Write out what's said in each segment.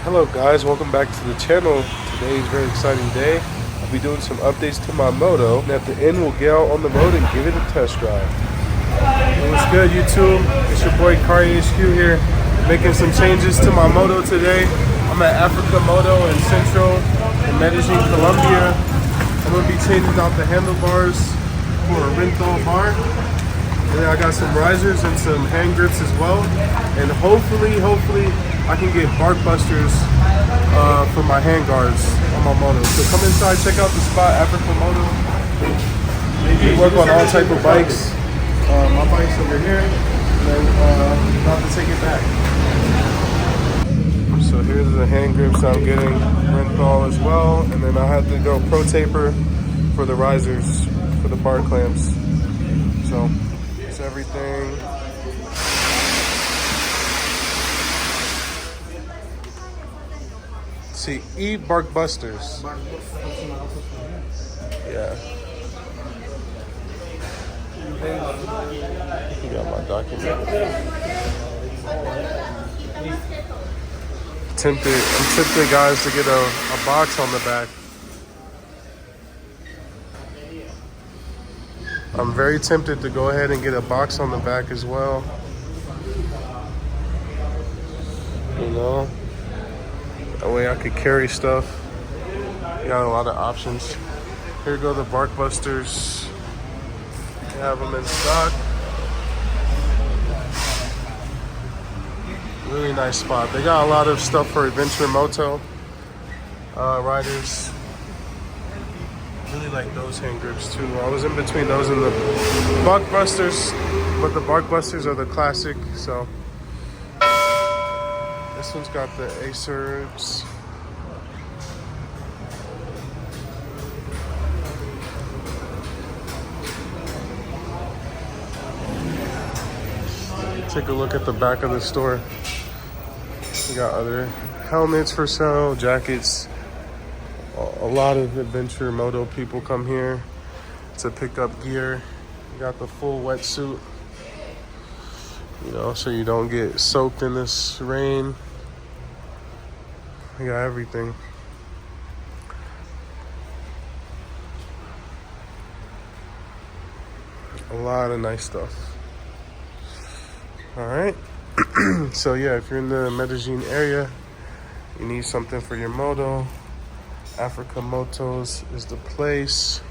Hello guys, welcome back to the channel. Today is a very exciting day. I'll be doing some updates to my Moto, and at the end we'll get out on the road and give it a test drive. Hey, what's good YouTube? It's your boy Kari HQ here, making some changes to my Moto today. I'm at Africa Moto in Central in Medellin, Colombia. I'm going to be changing out the handlebars for a Renthal bar. And then I got some risers and some hand grips as well. And hopefully I can get bark busters for my hand guards on my Moto. So come inside, check out the spot, Africa Moto. Maybe work on all type of bikes. My bike's over here, and then about to take it back. So here's the hand grips I'm getting, Renthal as well. And then I have to go pro taper for the risers, for the bar clamps. So it's everything. See, bark busters. Yeah. You got my document. I'm tempted guys to get a box on the back. I'm very tempted to go ahead and get a box on the back as well. You know? That way I could carry stuff. You got a lot of options. Here go the bark busters. You have them in stock. Really nice spot. They got a lot of stuff for adventure moto riders. Really like those hand grips too. I was in between those and the bark busters, but the bark busters are the classic. So this one's got the 𝐥𝐤𝐬𝐷. Take a look at the back of the store. We got other helmets for sale, jackets. A lot of adventure moto people come here to pick up gear. You got the full wetsuit, you know, so you don't get soaked in this rain. We got everything. A lot of nice stuff. All right. So yeah, if you're in the Medellin area, you need something for your moto, Africa Motos is the place.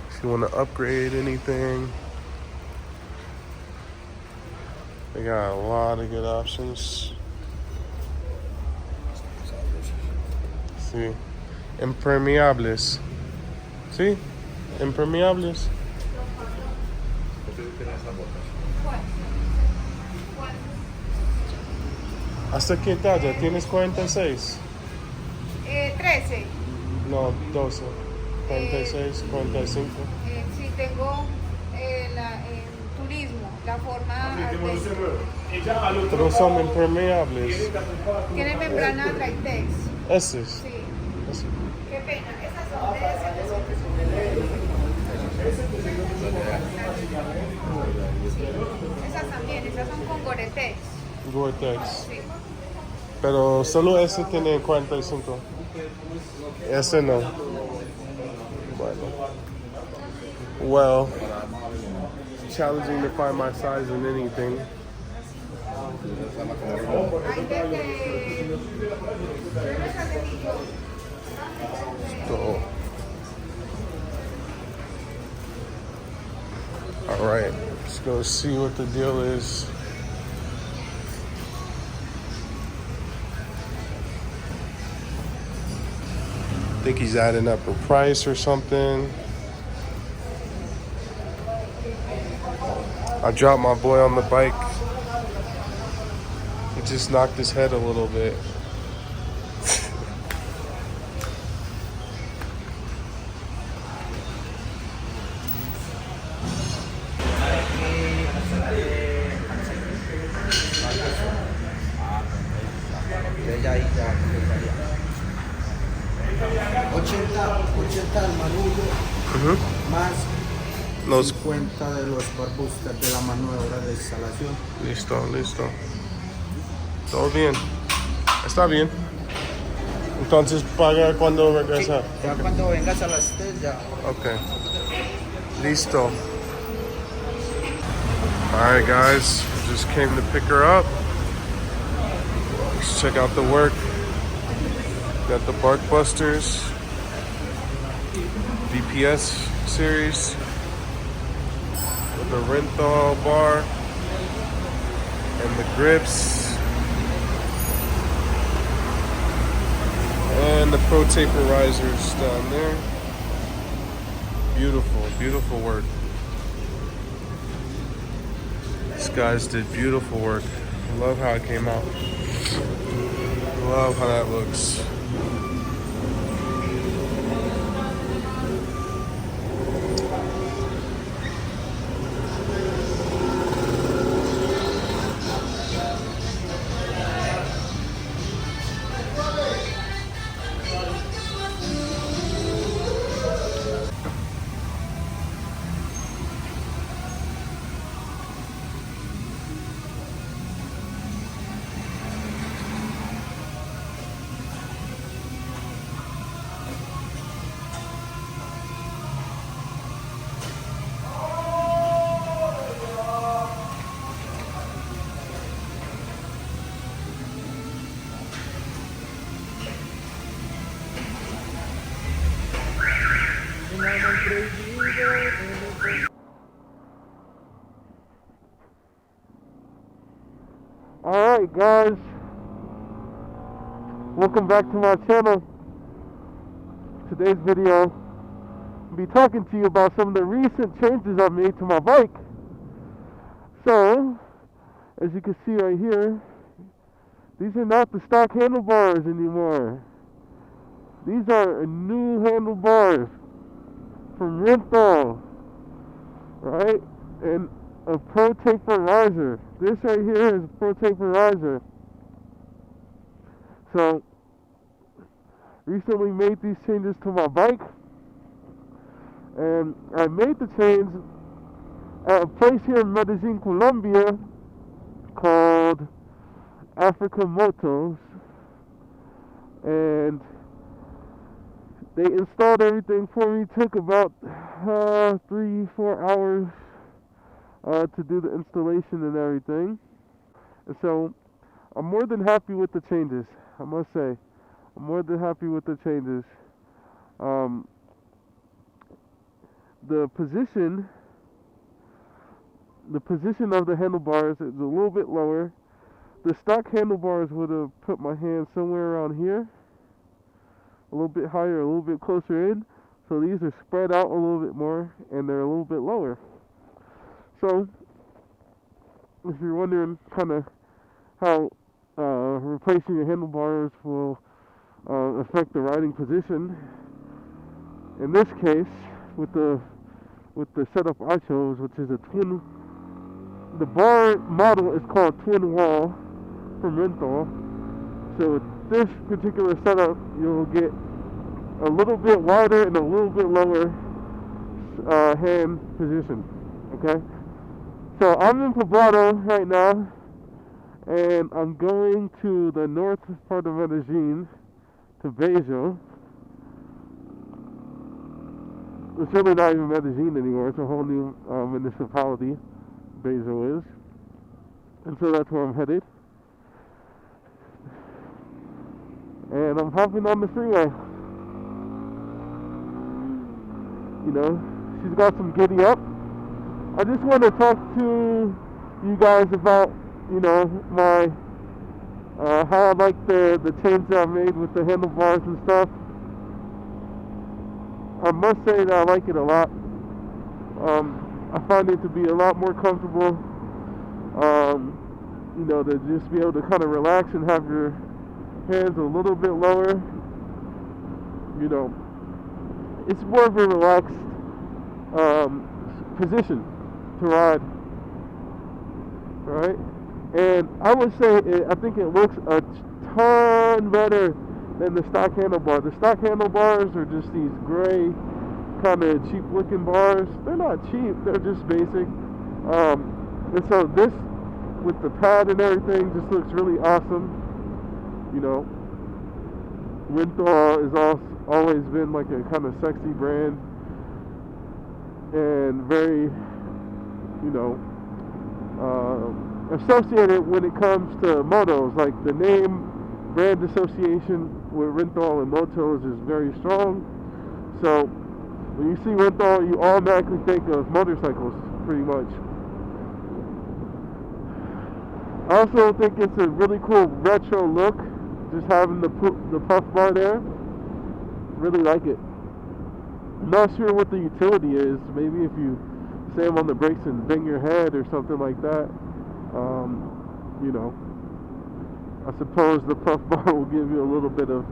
If you want to upgrade anything, they got a lot of good options. See, impermeables. See, impermeables. ¿Hasta qué talla? ¿Tienes 46? 13. No, 12. 46, 45. Sí, tengo turismo, la forma. Pero son impermeables. Tiene membrana latex. Esos. Sí. Esos. Qué pena. Esas son de esas también, esas son con Gore-Tex. Gore-Tex. Sí. Pero solo ese tiene 45. Ese no. Bueno. Well, challenging to find my size in anything. So, all right, let's go see what the deal is. I think he's adding up a price or something. I dropped my boy on the bike. He just knocked his head a little bit. $80 al manubrio, más Los... 50 de los barbustas de la maniobra de instalación. Listo, listo. Todo bien. Está bien. Entonces paga cuando regresa. Ya cuando vengas a la stage, ya. Okay. Listo. Alright guys, just came to pick her up. Let's check out the work. Got the Bark Busters VPS series with the Renthal bar and the grips and the Pro Taper risers down there. Beautiful, beautiful work. These guys did beautiful work. I love how it came out. Love how that looks. Alright guys, welcome back to my channel. Today's video, I'll be talking to you about some of the recent changes I've made to my bike. So, as you can see right here, these are not the stock handlebars anymore. These are new handlebars from Renthal, right? And a Pro Taper riser. This right here is a Pro Taper riser. So, recently made these changes to my bike, and I made the change at a place here in Medellin, Colombia, called Africa Motos, and they installed everything for me. Took about 3-4 hours to do the installation and everything. And so I'm more than happy with the changes, I must say. I'm more than happy with the changes. The position of the handlebars is a little bit lower. The stock handlebars would have put my hand somewhere around here, a little bit higher, a little bit closer in. So these are spread out a little bit more, and they're a little bit lower. So, if you're wondering kind of how replacing your handlebars will affect the riding position, in this case, with the setup I chose, which is a twin, the bar model is called Twin Wall from Renthal. So with this particular setup, you'll get a little bit wider and a little bit lower hand position. Okay. So I'm in Poblado right now, and I'm going to the north part of Medellin, to 𝐥𝐤𝐤. It's really not even Medellin anymore, it's a whole new municipality, 𝐥𝐤𝐤 is. And so that's where I'm headed. And I'm hopping on the freeway. You know, she's got some giddy up. I just want to talk to you guys about, you know, my how I like the change that I made with the handlebars and stuff. I must say that I like it a lot. I find it to be a lot more comfortable. You know, to just be able to kind of relax and have your hands a little bit lower. You know, it's more of a relaxed position to ride, right? And I would say I think it looks a ton better than the stock handlebar. The stock handlebars are just these gray, kind of cheap looking bars. They're not cheap, they're just basic. And so this, with the pad and everything, just looks really awesome. You know, Renthal has always been like a kind of sexy brand and very, you know, associated when it comes to motos. Like the name brand association with Renthal and motos is very strong. So when you see Renthal, you automatically think of motorcycles, pretty much. I also think it's a really cool retro look, just having the puff bar there. Really like it. I'm not sure what the utility is. Maybe if you slam on the brakes and bang your head or something like that. You know, I suppose the puff bar will give you a little bit of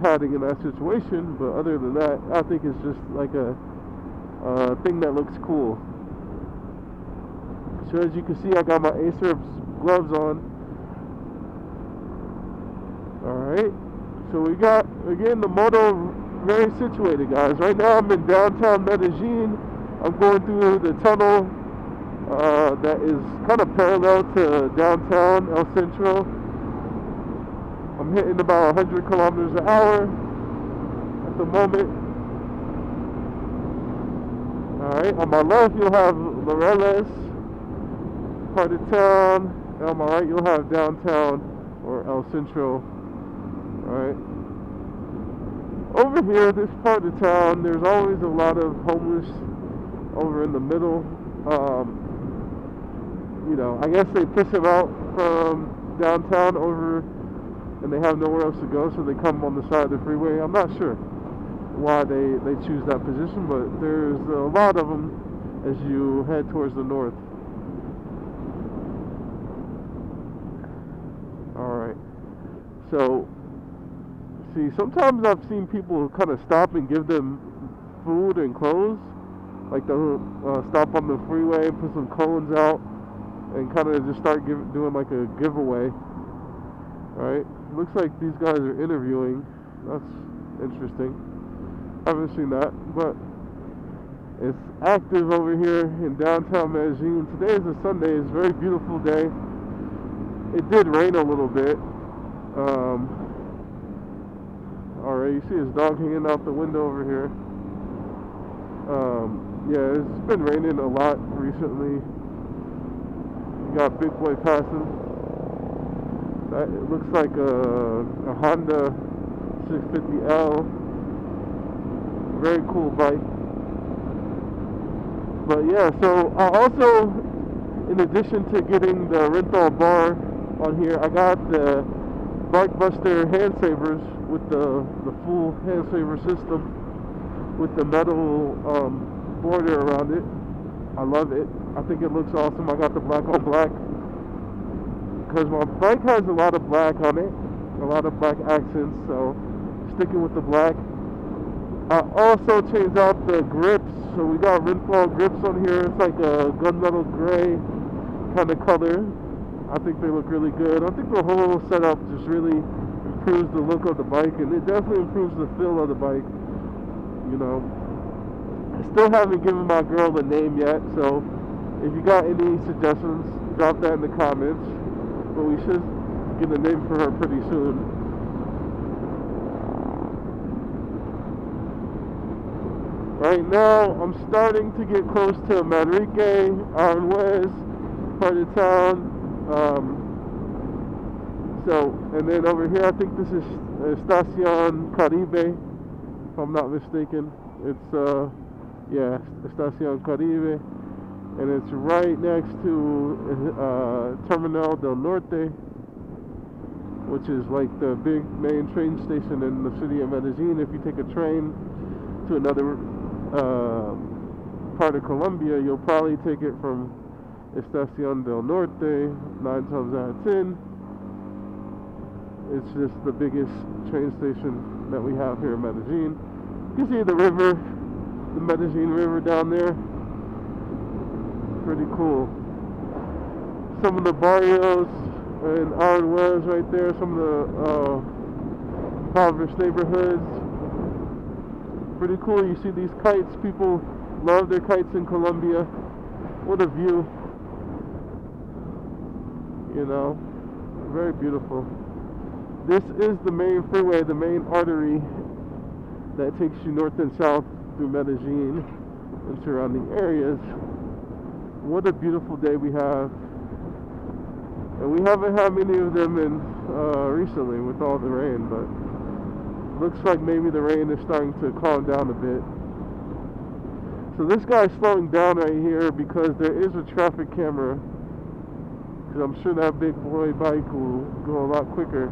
padding in that situation, but other than that, I think it's just like a thing that looks cool. So as you can see, I got my 𝐥𝐸𝐬𝐵 gloves on. Alright, so we got, again, the Moto very situated, guys. Right now I'm in downtown Medellin. I'm going through the tunnel that is kind of parallel to downtown 𝐦𝐤𝐤𝐿. I'm hitting about 100 kilometers an hour at the moment. Alright, on my left you'll have Morelos, part of town, and on my right you'll have downtown or 𝐦𝐤𝐿. Alright. Over here, this part of town, there's always a lot of homeless over in the middle. You know, I guess they push them out from downtown over and they have nowhere else to go, so they come on the side of the freeway. I'm not sure why they choose that position, but there's a lot of them as you head towards the north. Alright, so see, sometimes I've seen people kind of stop and give them food and clothes. Like they'll stop on the freeway, put some cones out, and kind of just start doing like a giveaway. Alright, looks like these guys are interviewing. That's interesting. Haven't seen that, but it's active over here in downtown Medellin. Today is a Sunday. It's a very beautiful day. It did rain a little bit. Alright, you see his dog hanging out the window over here. Yeah, it's been raining a lot recently. You got Big Boy passing. That it looks like a Honda 650L. Very cool bike. But yeah, so I also, in addition to getting the Renthal bar on here, I got the Bike Buster hand savers with the full hand saver system with the metal border around it. I love it. I think it looks awesome. I got the black on black because my bike has a lot of black on it, a lot of black accents, so sticking with the black. I also changed out the grips, so we got Renthal grips on here. It's like a gunmetal gray kind of color. I think they look really good. I think the whole setup just really improves the look of the bike, and it definitely improves the feel of the bike. You know, I still haven't given my girl a name yet, so if you got any suggestions, drop that in the comments. But we should get a name for her pretty soon. Right now, I'm starting to get close to Manrique, Aranjuez, part of town. And then over here, I think this is Estación Caribe, if I'm not mistaken. It's, yeah, Estación Caribe. And it's right next to Terminal del Norte, which is like the big main train station in the city of Medellin. If you take a train to another part of Colombia, you'll probably take it from Estación del Norte 9 times out of 10. It's just the biggest train station that we have here in Medellin. You can see the river, the Medellin River down there. Pretty cool. Some of the barrios in Aranjuez right there, some of the impoverished neighborhoods. Pretty cool. You see these kites. People love their kites in Colombia. What a view. You know, very beautiful. this is the main freeway, the main artery that takes you north and south through Medellin and surrounding areas. What a beautiful day we have. And we haven't had many of them in recently with all the rain, but looks like maybe the rain is starting to calm down a bit. So this guy's slowing down right here because there is a traffic camera. Because I'm sure that big boy bike will go a lot quicker.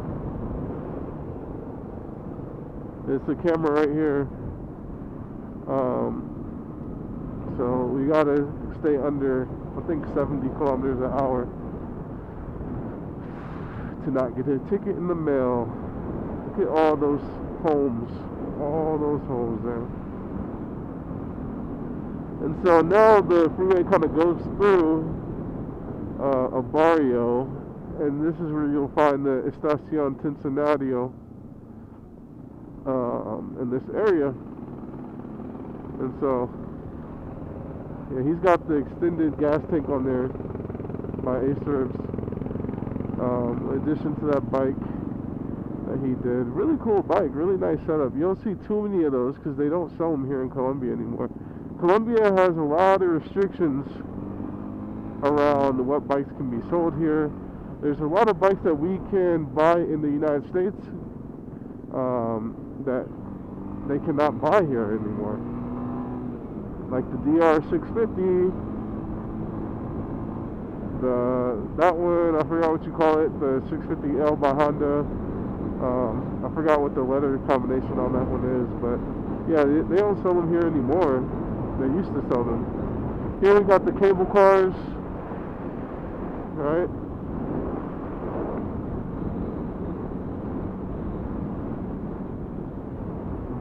There's a camera right here. So we gotta stay under, I think, 70 kilometers an hour to not get a ticket in the mail. Look at all those homes there. And so now the freeway kind of goes through a barrio, and this is where you'll find the 𝐦𝐨𝐵𝐷𝐭 in this area. And so, yeah, he's got the extended gas tank on there by 𝐸𝐸𝐵𝐷. In addition to that bike that he did. Really cool bike, really nice setup. You don't see too many of those because they don't sell them here in Colombia anymore. Colombia has a lot of restrictions around what bikes can be sold here. There's a lot of bikes that we can buy in the United States that they cannot buy here anymore. Like the DR650, that one, I forgot what you call it, the 650L by Honda. I forgot what the letter combination on that one is, but yeah, they don't sell them here anymore. They used to sell them. Here we got the cable cars, right?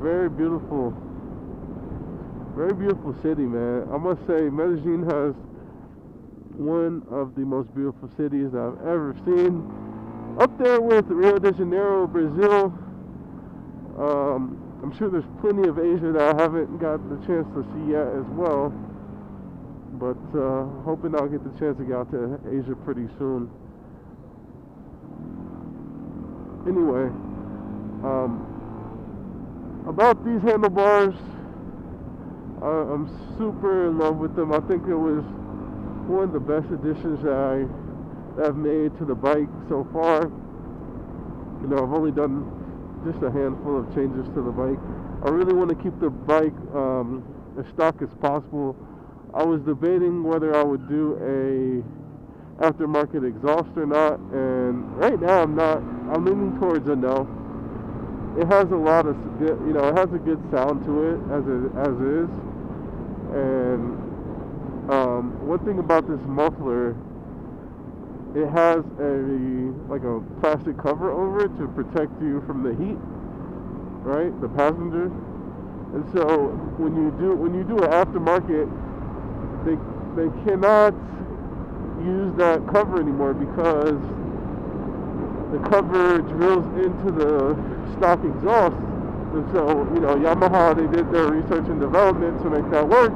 Very beautiful city, man. I must say, Medellin has one of the most beautiful cities I've ever seen. Up there with Rio de Janeiro, Brazil. I'm sure there's plenty of Asia that I haven't got the chance to see yet as well. But hoping I'll get the chance to get out to Asia pretty soon. Anyway, about these handlebars, I'm super in love with them. I think it was one of the best additions that I've made to the bike so far. You know, I've only done just a handful of changes to the bike. I really want to keep the bike as stock as possible. I was debating whether I would do a aftermarket exhaust or not, and right now I'm leaning towards a no. It has a lot of good, you know, it has a good sound to it as is. And one thing about this muffler, it has like a plastic cover over it to protect you from the heat, right? The passenger. And so when you do an aftermarket, they cannot use that cover anymore because the cover drills into the stock exhaust. And so, you know, Yamaha, they did their research and development to make that work.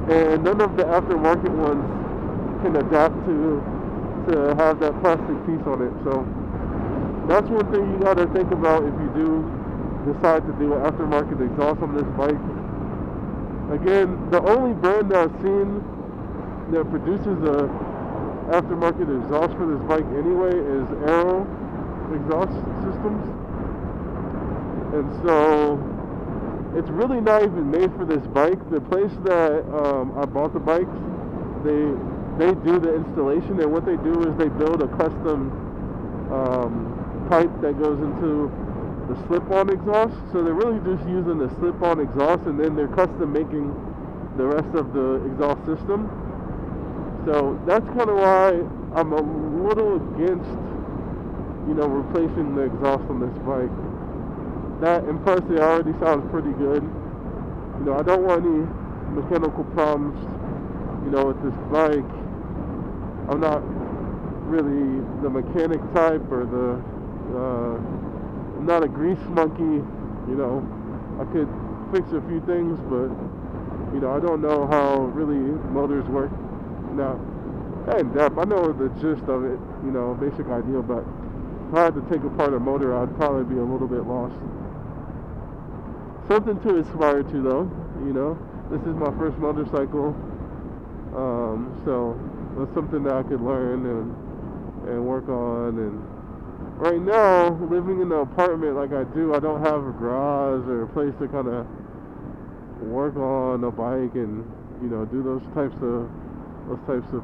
And none of the aftermarket ones can adapt to have that plastic piece on it. So that's one thing you gotta think about if you do decide to do an aftermarket exhaust on this bike. Again, the only brand that I've seen that produces a aftermarket exhaust for this bike anyway is Aero exhaust systems. And so it's really not even made for this bike. The place that I bought the bikes, they do the installation, and what they do is they build a custom pipe that goes into the slip-on exhaust. So they're really just using the slip-on exhaust, and then they're custom making the rest of the exhaust system. So that's kind of why I'm a little against, you know, replacing the exhaust on this bike. That, and plus it already sounds pretty good. You know, I don't want any mechanical problems, you know, with this bike. I'm not really the mechanic type or I'm not a grease monkey, you know. I could fix a few things, but, you know, I don't know how really motors work. Now, in depth, I know the gist of it, you know, basic idea, but if I had to take apart a motor, I'd probably be a little bit lost. Something to aspire to, though. You know, this is my first motorcycle, so that's something that I could learn and work on. And right now, living in an apartment like I do, I don't have a garage or a place to kind of work on a bike and, you know, do those types of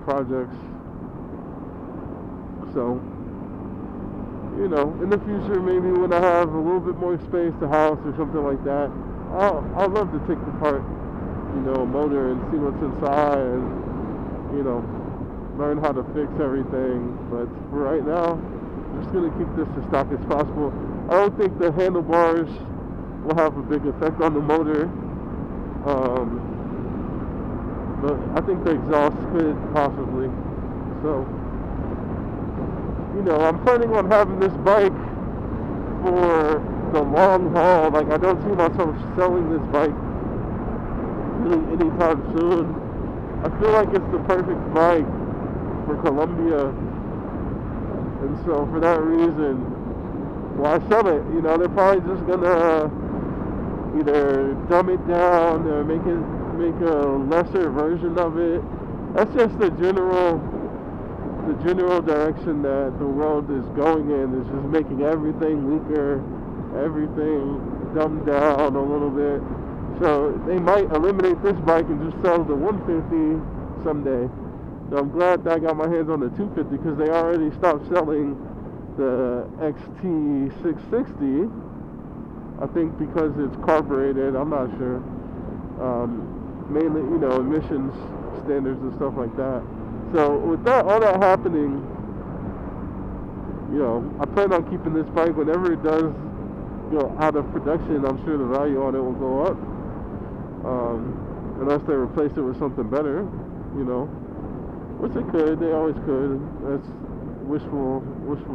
projects. So, you know, in the future, maybe when I have a little bit more space, a house or something like that, I'd love to take apart, you know, a motor and see what's inside and, you know, learn how to fix everything. But for right now, I'm just going to keep this as stock as possible. I don't think the handlebars will have a big effect on the motor. But I think the exhaust could possibly. So, you know, I'm planning on having this bike for the long haul. Like, I don't see myself selling this bike really anytime soon. I feel like it's the perfect bike for Colombia. And so, for that reason, why sell it? You know, they're probably just gonna either dumb it down or make a lesser version of it. That's just the general direction that the world is going in. Is just making everything weaker, everything dumbed down a little bit. So they might eliminate this bike and just sell the 150 someday. So I'm glad that I got my hands on the 250 because they already stopped selling the XT660. I think because it's carbureted, I'm not sure. Mainly, you know, emissions standards and stuff like that. So with all that happening, you know, I plan on keeping this bike. Whenever it does go out of production, I'm sure the value on it will go up. Unless they replace it with something better, you know. Which they could, they always could. That's wishful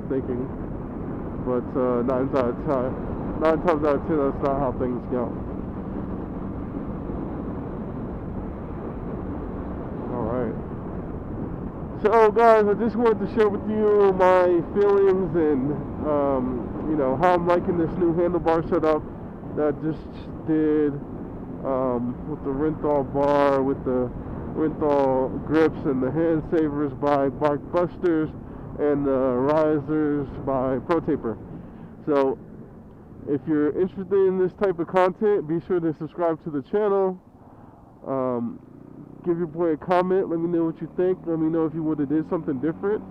thinking. But 9 times out of 10, that's not how things go. Alright. So guys, I just wanted to share with you my feelings and you know, how I'm liking this new handlebar setup that I just did with the Renthal bar, with the Renthal grips and the hand savers by Bark Busters and the risers by Pro Taper. So if you're interested in this type of content, be sure to subscribe to the channel. Give your boy a comment. Let me know what you think. Let me know if you would have did something different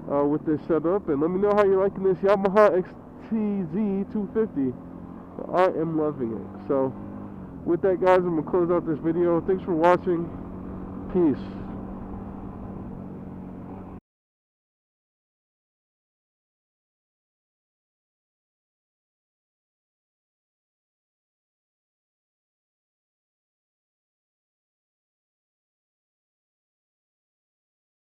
with this setup. And let me know how you're liking this Yamaha XTZ 250. I am loving it. So with that, guys, I'm going to close out this video. Thanks for watching. Peace.